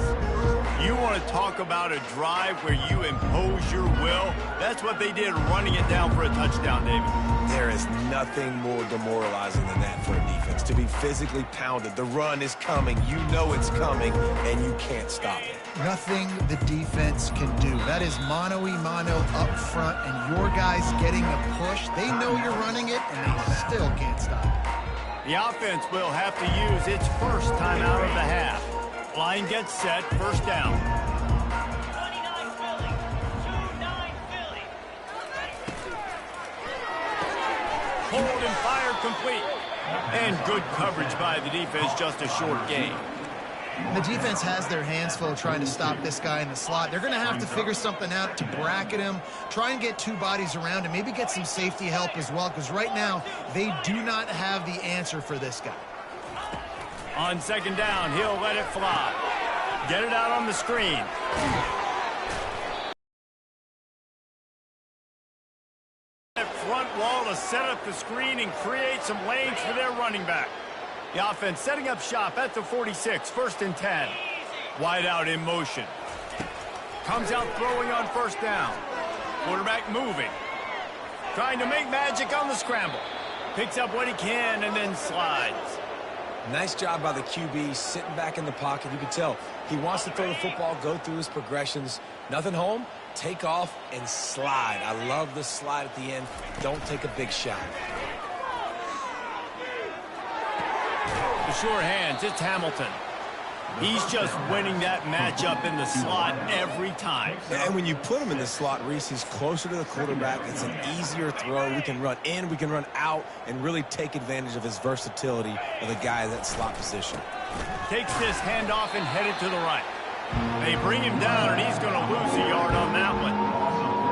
You want to talk about a drive where you impose your will? That's what they did, running it down for a touchdown, David. There is nothing more demoralizing than that for a defense. To be physically pounded. The run is coming. You know it's coming, and you can't stop it. Nothing the defense can do. That is mano-a-mano up front, and your guys getting a push. They know you're running it, and they still can't stop it. The offense will have to use its first timeout of the half. Line gets set, first down. 29 Philly, 2-9 Philly. Hold and fire complete. And good coverage by the defense, just a short game. The defense has their hands full trying to stop this guy in the slot. They're going to have to figure something out to bracket him, try and get two bodies around him, maybe get some safety help as well, because right now they do not have the answer for this guy. On second down, he'll let it fly. Get it out on the screen. That front wall to set up the screen and create some lanes for their running back. The offense setting up shop at the 46, first and 10. Wide out in motion. Comes out throwing on first down. Quarterback moving. Trying to make magic on the scramble. Picks up what he can and then slides. Nice job by the QB, sitting back in the pocket. You can tell he wants to throw the football, go through his progressions. Nothing home, take off, and slide. I love the slide at the end. Don't take a big shot. The sure hands, it's Hamilton. He's just winning that matchup in the slot every time. And when you put him in the slot, Reese, he's closer to the quarterback. It's an easier throw. We can run in, we can run out, and really take advantage of his versatility of the guy in that slot position. Takes this handoff and headed to the right. They bring him down, and he's going to lose a yard on that one.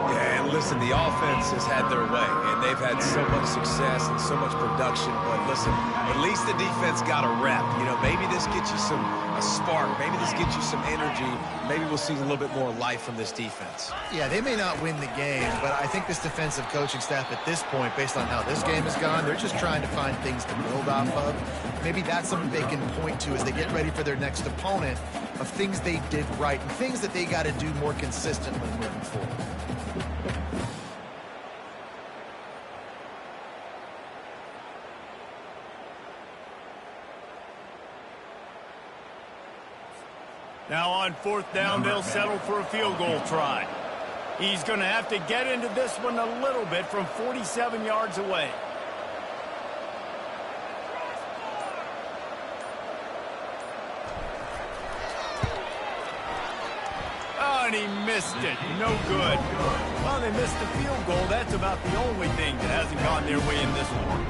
Yeah, and listen, the offense has had their way, and they've had so much success and so much production. But listen, at least the defense got a rep. You know, maybe this gets you a spark. Maybe this gets you some energy. Maybe we'll see a little bit more life from this defense. Yeah, they may not win the game, but I think this defensive coaching staff at this point, based on how this game has gone, they're just trying to find things to build off of. Maybe that's something they can point to as they get ready for their next opponent, of things they did right and things that they got to do more consistently moving forward. Now on fourth down, they'll settle for a field goal try. He's going to have to get into this one a little bit from 47 yards away. Oh, and he missed it. No good. Well, they missed the field goal. That's about the only thing that hasn't gone their way in this one.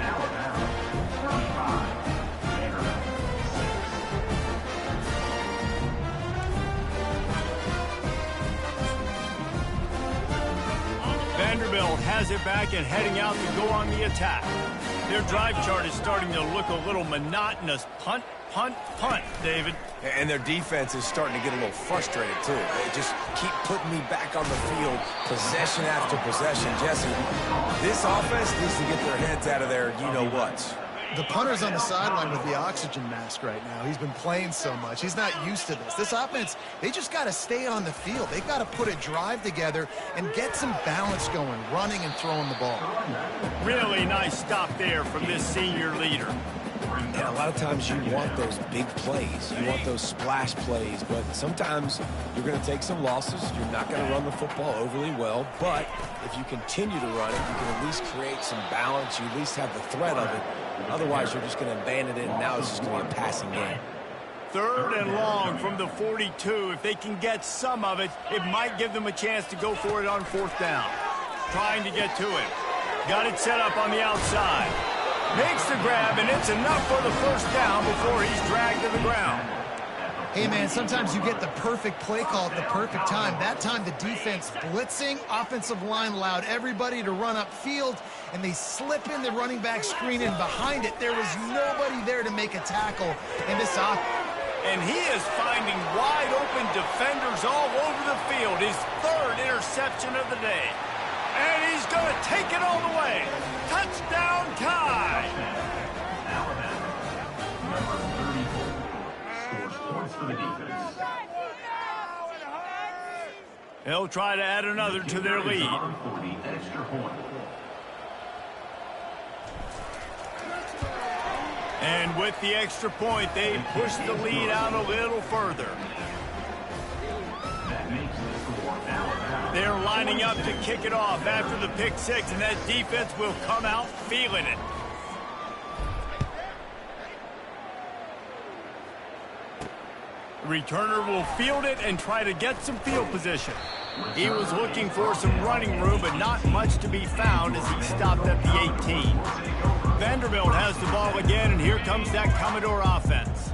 Vanderbilt has it back and heading out to go on the attack. Their drive chart is starting to look a little monotonous. Punt, punt, punt, David. And their defense is starting to get a little frustrated, too. They just keep putting me back on the field, possession after possession. Jesse, this offense needs to get their heads out of their you-know-whats. The punter's on the sideline with the oxygen mask right now. He's been playing so much. He's not used to this. This offense, they just got to stay on the field. They've got to put a drive together and get some balance going, running and throwing the ball. Really nice stop there from this senior leader. And a lot of times you want those big plays. You want those splash plays, but sometimes you're going to take some losses. You're not going to run the football overly well, but if you continue to run it, you can at least create some balance. You at least have the threat of it. Otherwise, you're just going to abandon it, and now it's just going to be a passing game. 3rd and long from the 42. If they can get some of it, it might give them a chance to go for it on 4th down. Trying to get to it. Got it set up on the outside. Makes the grab, and it's enough for the 1st down before he's dragged to the ground. Hey, man, sometimes you get the perfect play call at the perfect time. That time the defense blitzing, offensive line allowed everybody to run upfield, and they slip in the running back screen, and behind it, there was nobody there to make a tackle. And this and he is finding wide open defenders all over the field. His 3rd interception of the day. And he's going to take it all the way. Touchdown tie. Number 34 scores points for the defense. They'll try to add another to their lead. For the extra point. And with the extra point, they push the lead out a little further. That makes the score Alabama. They're lining up to kick it off after the pick 6, and that defense will come out feeling it. The returner will field it and try to get some field position. He was looking for some running room, but not much to be found as he stopped at the 18. Vanderbilt has the ball again, and here comes that Commodore offense.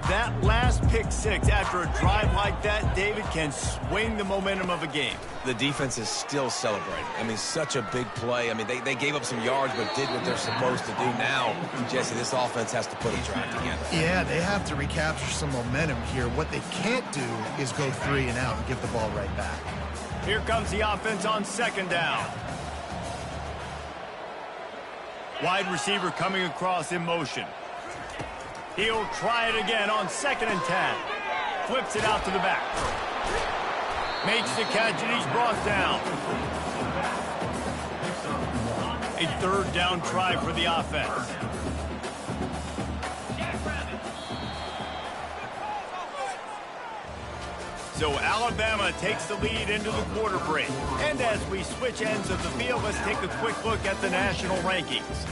That last pick 6 after a drive like that, David, can swing the momentum of a game. The defense is still celebrating. I mean, such a big play. I mean, they gave up some yards but did what they're supposed to do. Now, Jesse, this offense has to put a drive together. Yeah, they have to recapture some momentum here. What they can't do is go 3 and out and give the ball right back. Here comes the offense on 2nd down. Wide receiver coming across in motion. He'll try it again on 2nd and 10. Flips it out to the back. Makes the catch, and he's brought down. A 3rd down try for the offense. So Alabama takes the lead into the quarter break. And as we switch ends of the field, let's take a quick look at the national rankings.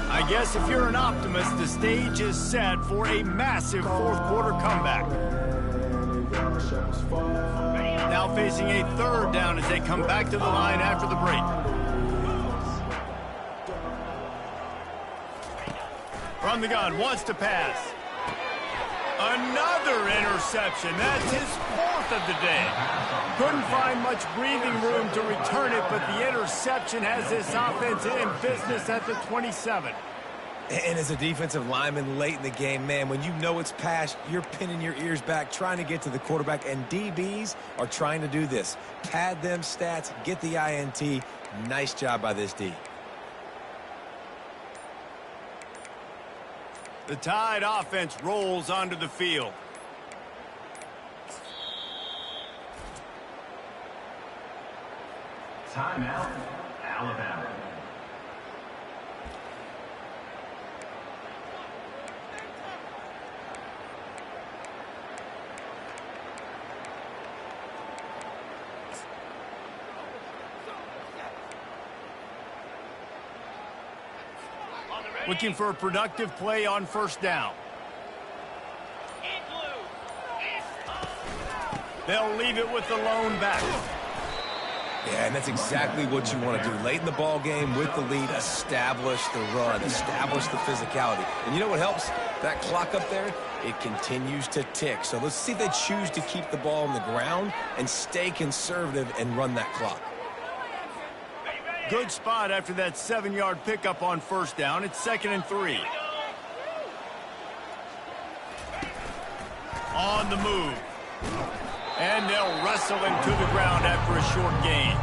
I guess if you're an optimist, the stage is set for a massive 4th quarter comeback. Now facing a 3rd down as they come back to the line after the break. From the gun, wants to pass. Another interception. That's his 4th of the day. Couldn't find much breathing room to return it, but the interception has this offense in business at the 27. And as a defensive lineman late in the game, man, when you know it's past, you're pinning your ears back, trying to get to the quarterback, and DBs are trying to do this. Pad them stats, get the INT. Nice job by this D. The Tide offense rolls onto the field. Timeout, Alabama. Looking for a productive play on first down. They'll leave it with the lone back. Yeah, and that's exactly what you want to do. Late in the ball game with the lead, establish the run, establish the physicality. And you know what helps? That clock up there, it continues to tick. So let's see if they choose to keep the ball on the ground and stay conservative and run that clock. Good spot after that 7-yard pickup on first down. It's 2nd and 3. On the move. And they'll wrestle him to the ground after a short gain.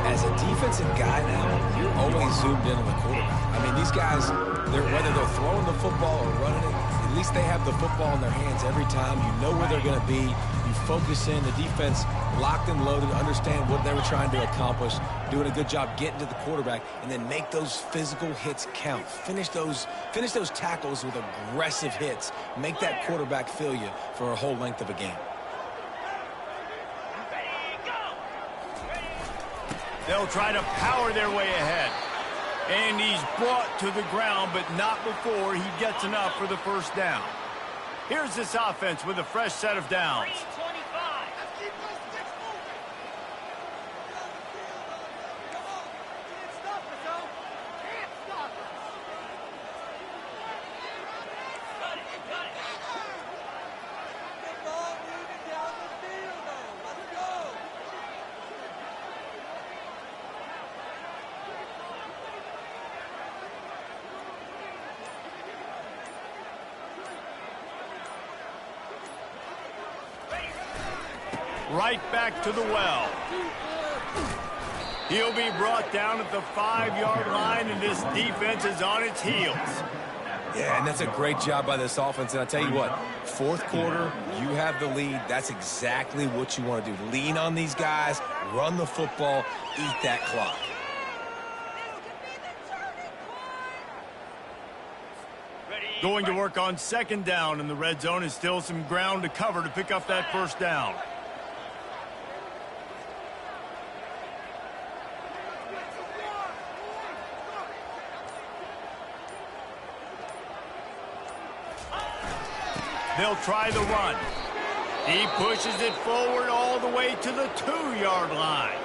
As a defensive guy now, you're always zoomed in on the quarterback. I mean, these guys, whether they're throwing the football or running it, at least they have the football in their hands every time. You know where they're going to be. You focus in. The defense locked and loaded, understand what they were trying to accomplish, doing a good job getting to the quarterback, and then make those physical hits count. Finish those tackles with aggressive hits. Make that quarterback feel you for a whole length of a game. They'll try to power their way ahead. And he's brought to the ground, but not before he gets enough for the first down. Here's this offense with a fresh set of downs. Right back to the well. He'll be brought down at the 5-yard line, and this defense is on its heels. Yeah, and that's a great job by this offense. And I tell you what, fourth quarter, you have the lead. That's exactly what you want to do. Lean on these guys, run the football, eat that clock. Going to work on 2nd down, and the red zone is still some ground to cover to pick up that first down. They'll try the run. He pushes it forward all the way to the 2-yard line.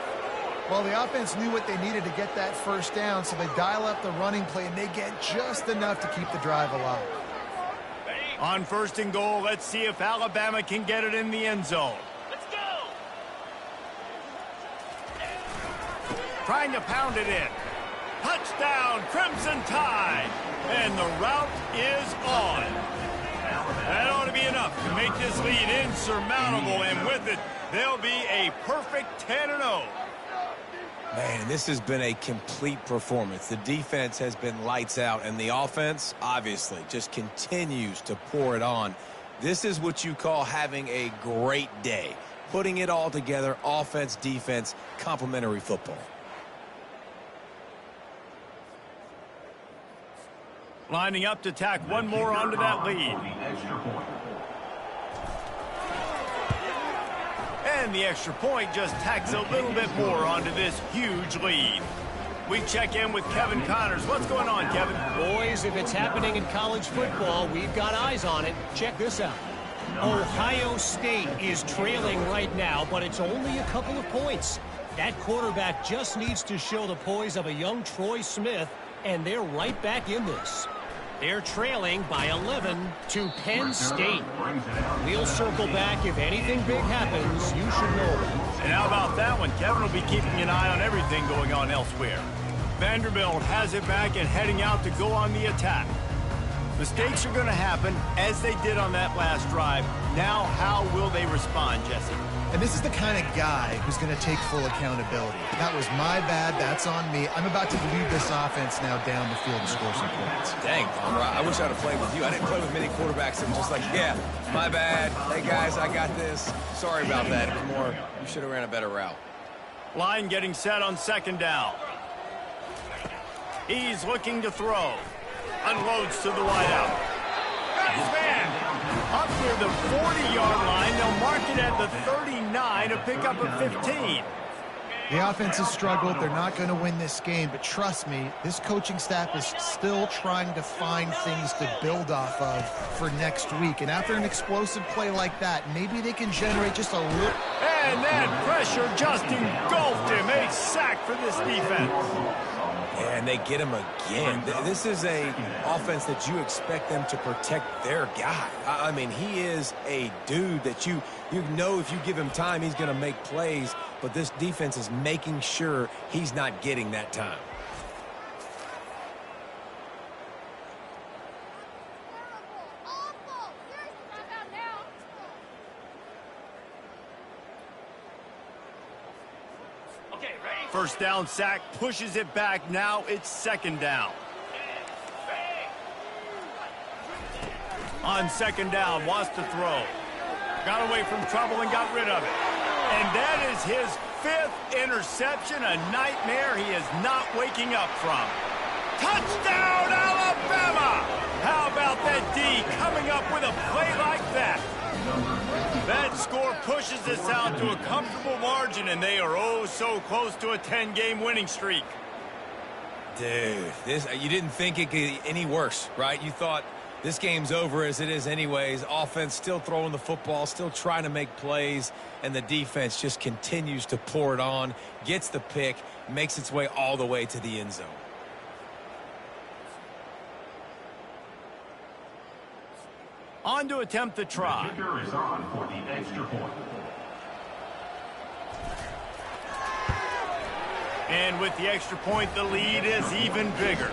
Well, the offense knew what they needed to get that first down, so they dial up the running play, and they get just enough to keep the drive alive. On 1st and goal, let's see if Alabama can get it in the end zone. Let's go. Trying to pound it in. Touchdown, Crimson Tide. And the route is on. That ought to be enough to make this lead insurmountable, and with it, they'll be a perfect 10-0. Man, this has been a complete performance. The defense has been lights out, and the offense, obviously, just continues to pour it on. This is what you call having a great day. Putting it all together, offense, defense, complementary football. Lining up to tack one more onto that lead. And the extra point just tacks a little bit more onto this huge lead. We check in with Kevin Connors. What's going on, Kevin? Boys, if it's happening in college football, we've got eyes on it. Check this out. Ohio State is trailing right now, but it's only a couple of points. That quarterback just needs to show the poise of a young Troy Smith, and they're right back in this. They're trailing by 11 to Penn State. We'll circle back if anything big happens. You should know about it. And how about that one? Kevin will be keeping an eye on everything going on elsewhere. Vanderbilt has it back and heading out to go on the attack. Mistakes are going to happen, as they did on that last drive. Now, how will they respond, Jesse? And this is the kind of guy who's going to take full accountability. That was my bad. That's on me. I'm about to lead this offense now down the field and score some points. Dang, I wish I'd have played with you. I didn't play with many quarterbacks that were just like, yeah, my bad. Hey, guys, I got this. Sorry about that. It was more, you should have ran a better route. Line getting set on 2nd down. He's looking to throw. Unloads to the wideout. Got his man. Up near the 40-yard line. They'll mark it at the 39, a pickup of 15. The offense has struggled. They're not going to win this game, but trust me, this coaching staff is still trying to find things to build off of for next week. And after an explosive play like that, maybe they can generate just a little. And that pressure just engulfed him. A sack for this defense. And they get him again. This is a offense that you expect them to protect their guy. I mean, he is a dude that you know if you give him time, he's going to make plays. But this defense is making sure he's not getting that time. First down sack, pushes it back. Now it's second down. On second down, wants to throw. Got away from trouble and got rid of it. And that is his 5th interception, a nightmare he is not waking up from. Touchdown, Alabama! How about that D coming up with a play like that? That score pushes this out to a comfortable margin, and they are oh so close to a 10-game winning streak. Dude, you didn't think it could get any worse, right? You thought this game's over as it is anyways. Offense still throwing the football, still trying to make plays, and the defense just continues to pour it on, gets the pick, makes its way all the way to the end zone. On to attempt the try. The kicker is on for the extra point. And with the extra point, the lead is even bigger.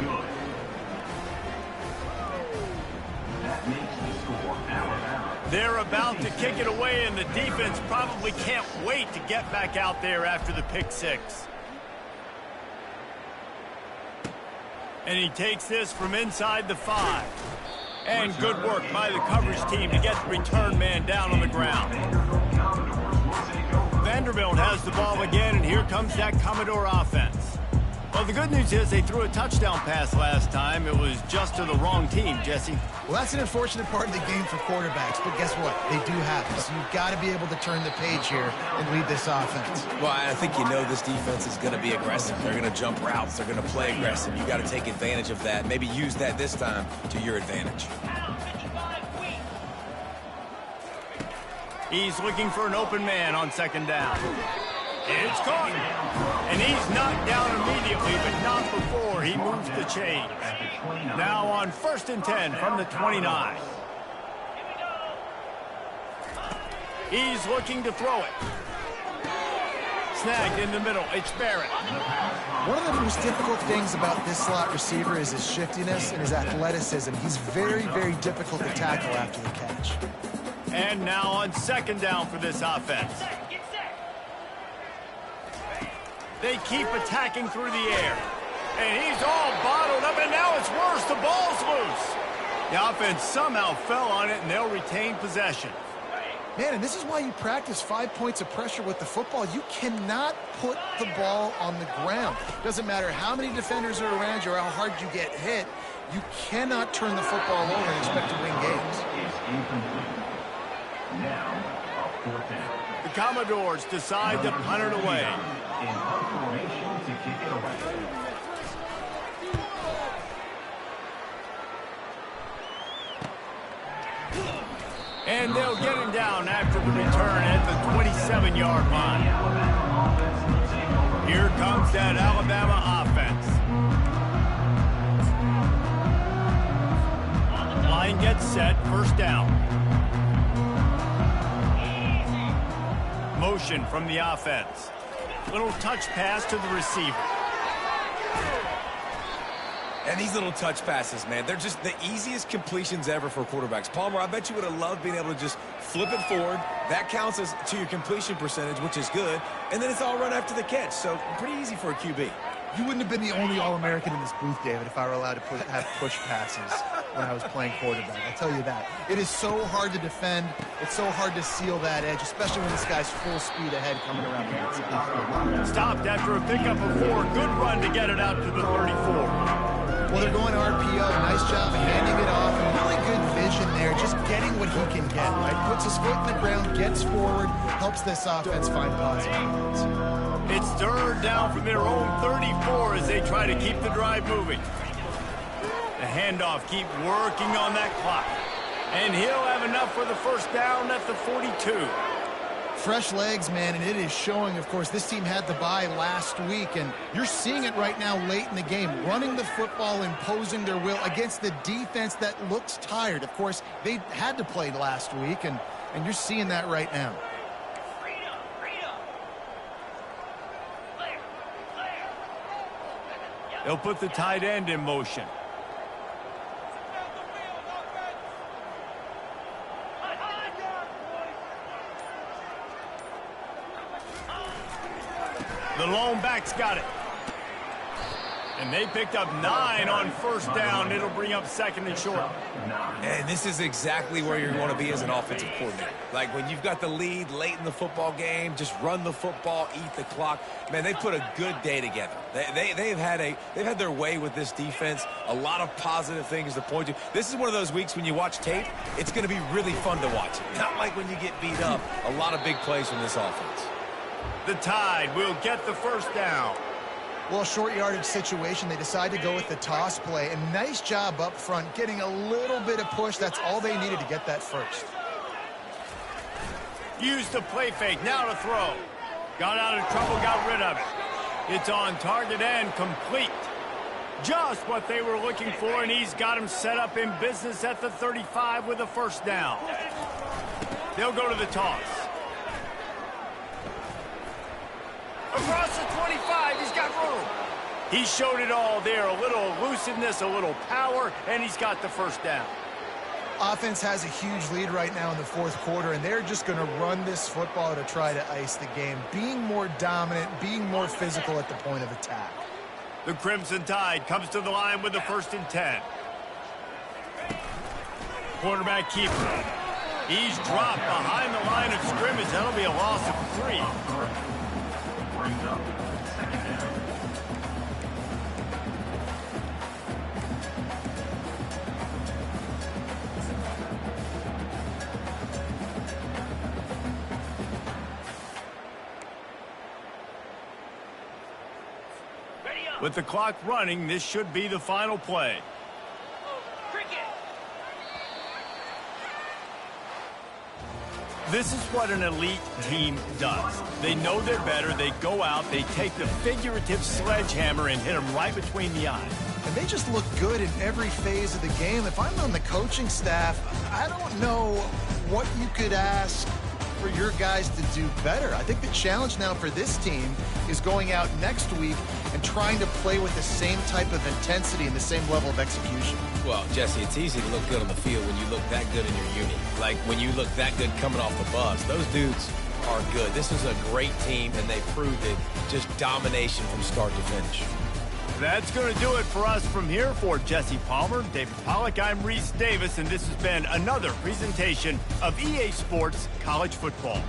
That makes the score Alabama. They're about to kick it away, and the defense probably can't wait to get back out there after the pick six. And he takes this from inside the 5. And good work by the coverage team to get the return man down on the ground. Vanderbilt has the ball again, and here comes that Commodore offense. Well, the good news is they threw a touchdown pass last time. It was just to the wrong team, Jesse. Well, that's an unfortunate part of the game for quarterbacks, but guess what? They do happen, so you've got to be able to turn the page here and lead this offense. Well, I think you know this defense is going to be aggressive. They're going to jump routes. They're going to play aggressive. You got to take advantage of that. Maybe use that this time to your advantage. He's looking for an open man on second down. It's caught. And he's knocked down immediately, but not before he moves the chains. Now on 1st and 10 from the 29. He's looking to throw it. Snagged in the middle. It's Barrett. One of the most difficult things about this slot receiver is his shiftiness and his athleticism. He's very, very difficult to tackle after the catch. And now on second down for this offense. They keep attacking through the air. And he's all bottled up, and now it's worse. The ball's loose. The offense somehow fell on it, and they'll retain possession. Man, and this is why you practice 5 points of pressure with the football. You cannot put the ball on the ground. Doesn't matter how many defenders are around you or how hard you get hit. You cannot turn the football over and expect to win games. Now, a 4th down. The Commodores decide to punt it away. In punt formation to kick it away. And they'll get him down after the return at the 27-yard line. Here comes that Alabama offense. Line gets set, first down. Motion from the offense. Little touch pass to the receiver. And these little touch passes, man, they're just the easiest completions ever for quarterbacks. Palmer, I bet you would have loved being able to just flip it forward. That counts as to your completion percentage, which is good. And then it's all run after the catch. So pretty easy for a QB. You wouldn't have been the only All-American in this booth, David, if I were allowed to have push passes when I was playing quarterback. I'll tell you that. It is so hard to defend. It's so hard to seal that edge, especially when this guy's full speed ahead coming around the outside. Stopped after a pickup of 4. Good run to get it out to the 34. Well, they're going RPO. Nice job handing it off. And really good vision vision there, just getting what he can get, right? Puts his foot in the ground, gets forward, helps this offense find positive points. It's third down from their own 34 as they try to keep the drive moving. The handoff, keep working on that clock. And he'll have enough for the first down at the 42. Fresh legs, man, and it is showing. Of course, this team had the bye last week, and you're seeing it right now late in the game, running the football, imposing their will against the defense that looks tired. Of course, they had to play last week, and you're seeing that right now. They'll put the tight end in motion. The lone back's got it. And they picked up 9 on first down. It'll bring up second and short. And this is exactly where you're going to be as an offensive coordinator. Like when you've got the lead late in the football game, just run the football, eat the clock. Man, they put a good day together. They've had their way with this defense. A lot of positive things to point to. This is one of those weeks when you watch tape, it's going to be really fun to watch. Not like when you get beat up. A lot of big plays from this offense. The Tide will get the first down. Well, short yardage situation, they decide to go with the toss play. And nice job up front, getting a little bit of push. That's all they needed to get that first. Use the play fake, now to throw. Got out of trouble, got rid of it. It's on target and complete. Just what they were looking for, and he's got him set up in business at the 35 with a first down. They'll go to the toss. Across the 25, he's got room. He showed it all there, a little elusiveness, a little power, and he's got the first down. Offense has a huge lead right now in the fourth quarter, and they're just going to run this football to try to ice the game, being more dominant, being more physical at the point of attack. The Crimson Tide comes to the line with the 1st and 10. Quarterback keeper. He's dropped behind the line of scrimmage. That'll be a loss of 3. Brings up second down. With the clock running, this should be the final play. This is what an elite team does. They know they're better. They go out. They take the figurative sledgehammer and hit them right between the eyes. And they just look good in every phase of the game. If I'm on the coaching staff, I don't know what you could ask for your guys to do better. I think the challenge now for this team is going out next week and trying to play with the same type of intensity and the same level of execution. Well, Jesse, it's easy to look good on the field when you look that good in your unit. Like when you look that good coming off the bus. Those dudes are good. This is a great team, and they proved it. Just domination from start to finish. That's going to do it for us from here. For Jesse Palmer, David Pollack, I'm Reese Davis, and this has been another presentation of EA Sports College Football.